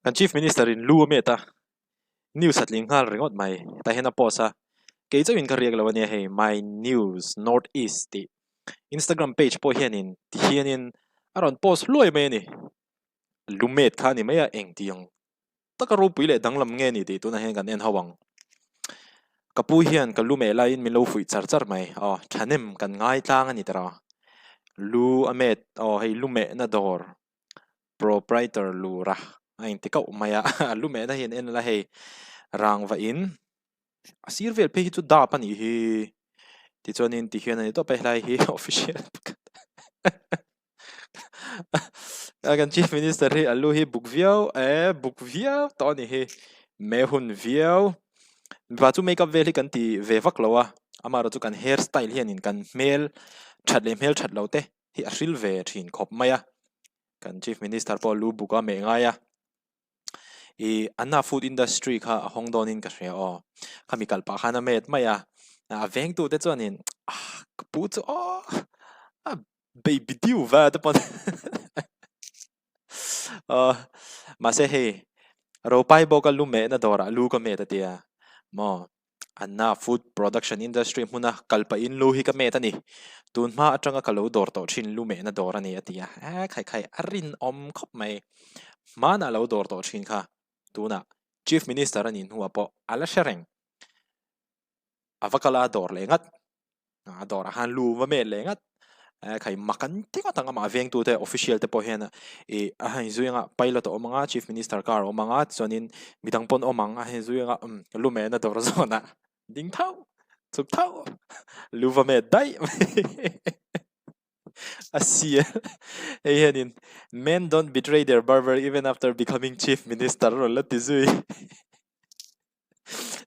kan chief minister in lu meta news at ling hal ringot mai ta hena posa ke chawin ka riak lawania he my news northeast ti Instagram page po hianin ti hianin aron post loi mai ni lumet kha ni maya eng tiang takaru puile danglam nge ni ti tuna hen kan en hawang kapu hian ka lume lain min lo fui char char mai thanem kan ngai tlang ani tara lu amet hei lume na dor proprietor lu ra ain ti kau maya lume na hian en la hei rang va in asir vel pe hi chu da pani hi ti chuanin ti hian ani to pe lai hi official kan chief minister hi alu hi book viau to ni hi me hun viau ba chu makeup vel hi kan ti ve vak lowa amaro chu kan hairstyle hian in kan mel that lo te hi a hril ve thin khop maya kan chief minister po lu buka me ngaya i anna food industry kha hong donin ka hria chemical pa khana met maya a veng tu te chuanin pu chu baby diu va te pon mà sẽ hey rồi pai bo ka lume na dora lu ka me ta tia mo anna food production industry muna kalpa in lu hi ka me ta ni tun ma atanga ka lo dor to thin lume na dora ni atia khai khai arin om khop mai ma na lo dor to thin kha tuna chief minister ani huwa po ala shereng avakala dor lengat dor han lu wa me lengat khai makan te ka tanga ma veng tu te official te po hena a hai zuinga pilot o manga chief minister car o manga chonin midang pon o manga he zuinga lume na dor zona ding thau chuk thau luwa me dai asia henin men don't betray their barber even after becoming chief minister ro la ti zui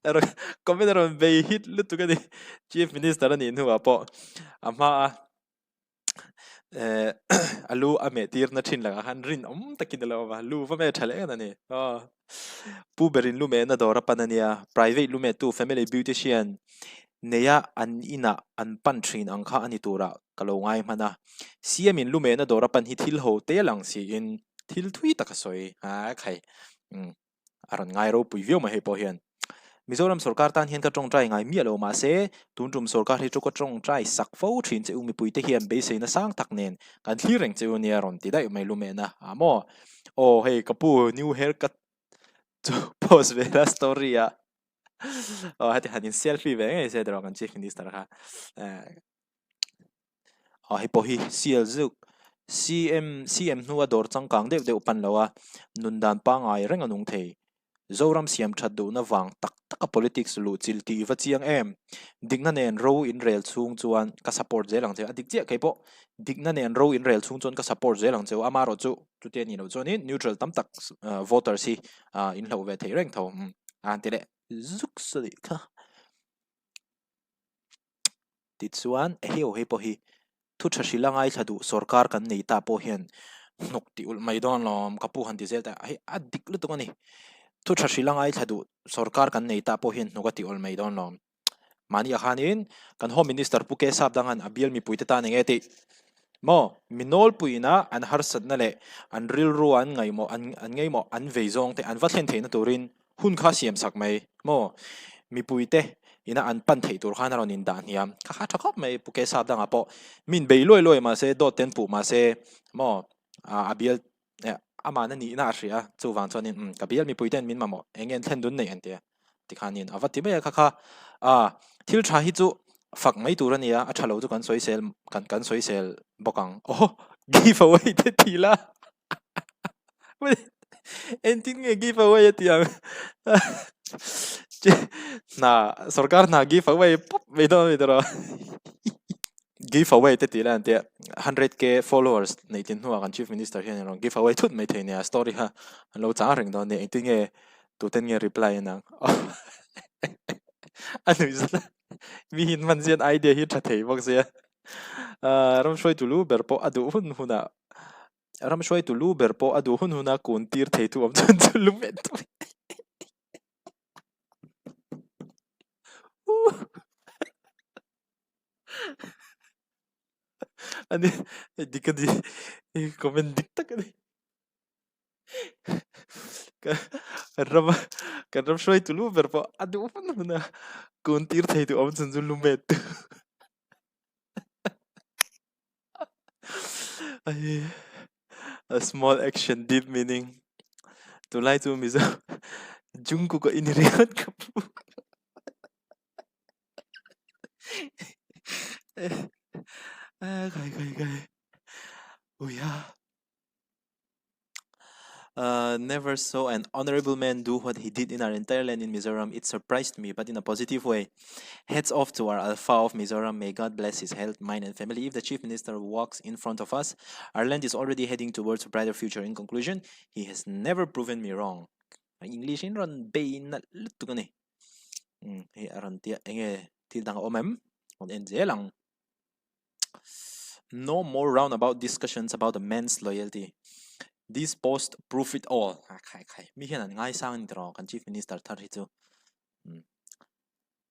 ero comment ron be hit lu tu ka ni chief minister ani nu apo ama alu ame tir na thin langa han rin takin lo ba lu va me thale na ni pu berin lu me na dora panania private lu me tu family beautician neya an ina an pan thin angkha ani tura kalo ngai mana siamin lu me na dora pan hi thil ho te lang si in thil thui takasoi khai aron ngai ro pui vio ma he po hian Mizoram sarkar tan hian ka tong trai ngai mi alo ma se tuntum sarkar hi chu ka tong trai sak fo thin che umi pui te hian be se na sang tak nen kan thireng che unia ron ti dai mai lume na amo hey kapu new haircut chu post ve la story a hati hanin selfie ve ngai se dro kan chief minister kha hi po hi CL zuk CM nuwa dor changkang de upan lawa nundan pa ngai reng anung thei zoram siam thadu na wang tak taka politics lu chil ti va chiang em digna nen ro in rel chung chuan ka support zelang che adik che kaipo digna nen ro in rel chung chuan ka support zelang che amaro chu te ni no chuanin neutral tam tak voter si in hlo ve thei reng tho an tile zuk sali kha ti chuan he po hi thu thasilangai thadu sarkar kan nei ta po hian nok ti ul mai don lom kapu han ti zel ta hi adik lu tu ni thu thasilangai thadu sarkar kan nei ta po hian nokati ol mai don lom mani akhanin kan home minister pu ke sap dangan abial mi puite ta nengeti mo minol puina an harsat na le an ril ruan ngai mo an ngai mo an veizong te an va thlen theina turin hun kha siam sak mai mo mi puite ina an pan thei tur khana ron in dan hiam kha thakop mai pu ke sap danga po min bei loi loi ma se dot ten pu ma se mo abial amana ni na ria chu wang chonin kabial mi puiten min mamo engen thlen dun nei ante tikhanin awati me kha thil tha hi chu fak mai turania a thalo chu kan soi sel bokang give away te thila entin nge give away tiang na sarkar na give away pop me do give away te tila ante 100k followers nei tin huwa kan chief minister hian ron give away thut mai theina story ha lo cha reng do ne entin nge tu ten nge reply na anu zala mi hin man zian idea hi tha thei bok zia ram shoi tu lu ber po adu hun huna ram shoi tu lu ber po adu hun huna kun tir thei tu am chun chu lu met tu ani dikadi comment dik tak ani Ram kan ram shoi tu lu berpo adu pun na kuntir thai tu om chun lu met a small action deep meaning tu lai tu mizo jungku ko iniriat kapu kai oh yeah. Never saw an honorable man do what he did in our entire land in Mizoram. It surprised me, but in a positive way. Heads off to our Alpha of Mizoram. May God bless his health, mind, and family. If the Chief Minister walks in front of us, our land is already heading towards a brighter future. In conclusion, he has never proven me wrong. English in ron bay na lutukani. He aron tia enge tildang omem on enzelang. No more roundabout discussions about a man's loyalty. This post prove it all. Mi hian ngai sang ni tro kan Chief Minister thar hi chu.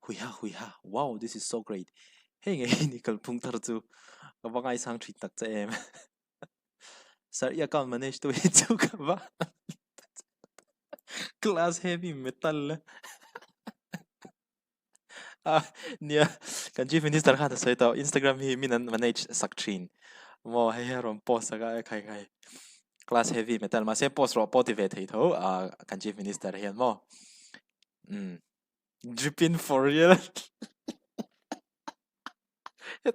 Huiha. Wow, this is so great. Hey ngai ni kal phung thar chu. Ka ba ngai sang thri tak cha em. Sir ya account manage to hi chu ka ba. Class heavy metal. Nia kan Chief Minister kha ta sai to Instagram hi minan manage sak thin. Mo hai rom post ka kai. Class heavy metal mà sẽ post rồi motivate thì thôi kan Chief Minister hiền mo dripping for real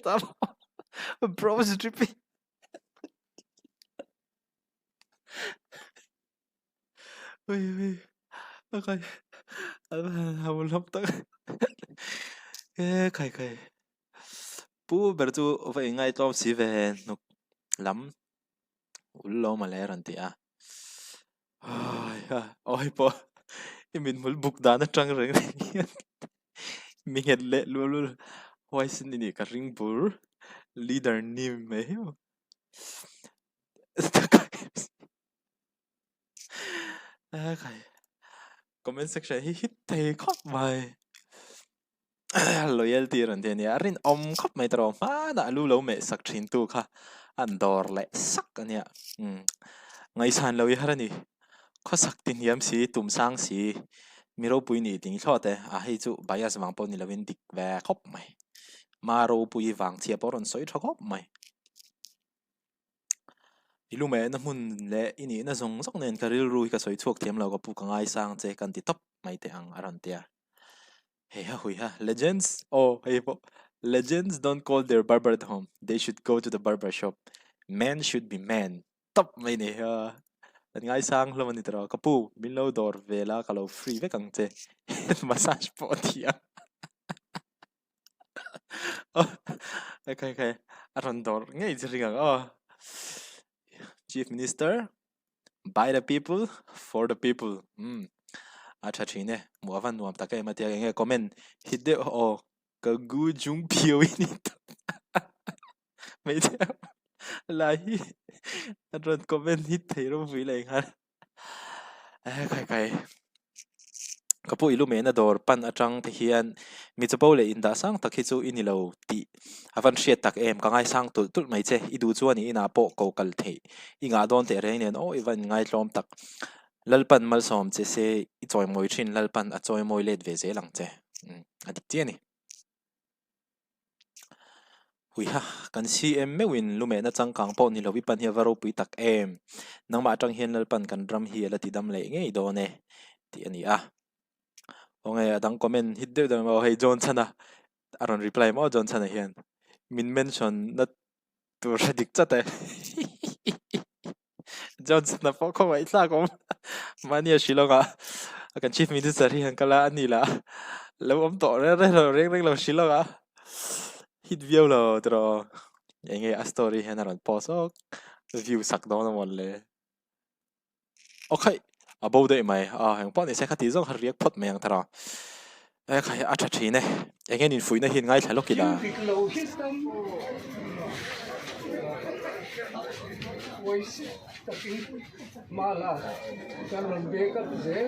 tao bro is dripping ui okay hào lắm tao kai pu bertu vậy ngay trong sĩ về nục lắm ulo mà lẽ rằng tiệt ôi po mình muốn bục đàn nó trăng rồi mình hiện lệ luôn why xin đi cái ring bur leader nim mấy cái comment section hit thầy khóc mày loyalty rồi thế này arin khóc mày tao mà đã lu lâu mẹ sắc chín tu kha andor lệ sắc anh nhá ngày san lâu ya ni khó sắc tin yam si tum sang si Mipui ni ting thọ te hay chu bias wang po ni lawin dik ve khóc mày maro pui wang chia poron soi tho khóc mày ilu mẹ na mun le ini na zong zong nen karil ru ka soi chuak thiam lo ka pu ka ngai sang che kan ti top mai te ang aron tia hey ha hui ha legends hey po legends don't call their barber at home, they should go to the barber shop. Men should be men top mai ni ha ngai sang lo man ni tro ka pu min lo dor vela ka lo free ve kang che massage po tia okay aron dor ngai jringa Chief Minister, by the people, for the people. Acha chine, muavan nuam takai matia nge comment hide ka gu jung piu ini. Mấy thế lại rồi comment hit thấy nó vui lại ha. Cái kapu ilu mena dor pan atang te hian mi chapo le inda sang takhi chu inilo ti avan hriat tak em ka ngai sang tul tul mai che idu chu ani ina po ko kal the inga don te re nen ivan ngai tlom tak lalpan mal som che se I choi moi thin lalpan a choi moi let ve ze lang che adik ti ani hui ha kan CM mewin lume na changkang po ni lowi pan hi varo pui tak em nang ma tang hian lalpan kan ram hi la ti dam le ngei do ne ti ani ngay adang comment hit de dang hey John chana aron reply mo John chana hian min mention na tur dik chate John chana po ko mai tla ko mania shilonga akan Chief Minister hian kala anila lo om to re reng lo shilonga hit view lo tro ngay a story hian aron post view sak do na mon le okay about day mai hang pon ni se khati zong har riak phot mayang thara khai acha thine engen in fuina hin ngai thalok kila mala kan ron be ka je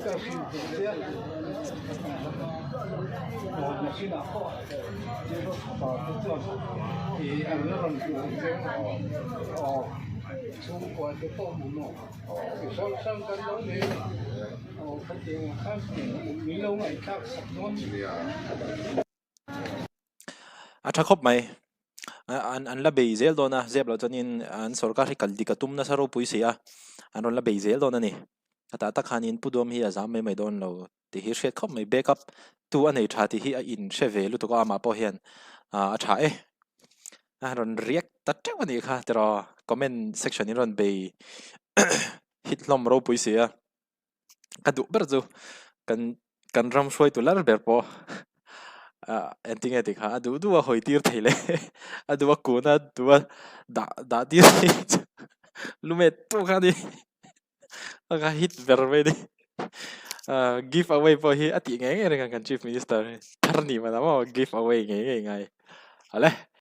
ka fi je machine ko je ro ba tu e an ron ku je chung qua cái to một thì sau sang cái đó đấy phát triển khác mình lâu ngày khác sắp nón Acha khop mai an la bezel dona zeb lo chonin an sarkar hi kaldi ka tumna saro puisia an ron la bezel dona ni ata ta khanin pudom hi azam mai don lo ti hi shet khop mai backup tu anei thati hi a in shevelu to ka ma po hian a tha e a ron riak ta tewani kha tero comment section ni ron be hit lom ro puisia kadu berzu kan kan ram shoi tu lar ber po ending edik ha adu du a hoi tir theile adu a kuna du a da tir lumet tu khani aga hit ber me di give away po hi ati nge nge kan chief minister tharni mana mo give away nge nge ngai ale